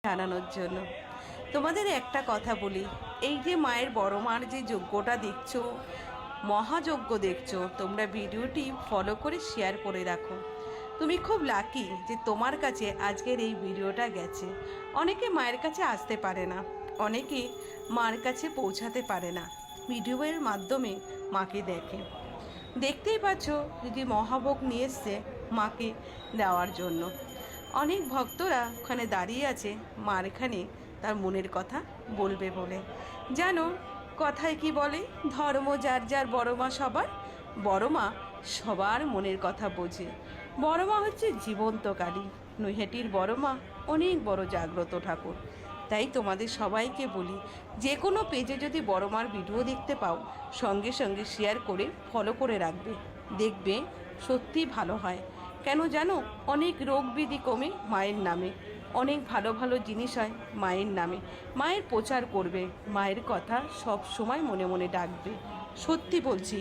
জানানোর জন্য। তোমাদের একটা কথা বলি, এই যে মায়ের বড় মার যে যজ্ঞটা দেখছো, মহাযজ্ঞ দেখছো, তোমরা ভিডিওটি ফলো করে শেয়ার করে রাখো। তুমি খুব লাকি যে তোমার কাছে আজকের এই ভিডিওটা গেছে। অনেকে মায়ের কাছে আসতে পারে না, অনেকে মার কাছে পৌঁছাতে পারে না, ভিডিওর মাধ্যমে মাকে দেখে। দেখতেই পাচ্ছ যদি মহাভোগ নিয়ে এসছে মাকে দেওয়ার জন্য। অনেক ভক্তরা ওখানে দাঁড়িয়ে আছে মার এখানে তার মনের কথা বলবে বলে। জানো কথায় কি বলে, ধর্ম যার যার, বড় মা সবার। বড় মা সবার মনের কথা বোঝে। বড় মা হচ্ছে জীবন্ত কালী। নৈহাটির বড় মা অনেক বড় জাগ্রত ঠাকুর। তাই তোমাদের সবাইকে বলি, যে কোনো পেজে যদি বড় মার ভিডিও দেখতে পাও, সঙ্গে সঙ্গে শেয়ার করে ফলো করে রাখবে। দেখবে সত্যি ভালো হয়। কেন জানো, অনেক রোগ ব্যাধি কমে মায়ের নামে, অনেক ভালো ভালো জিনিস হয় মায়ের নামে। মায়ের প্রচার করবে, মায়ের কথা সব সময় মনে মনে ডাকবে। সত্যি বলছি,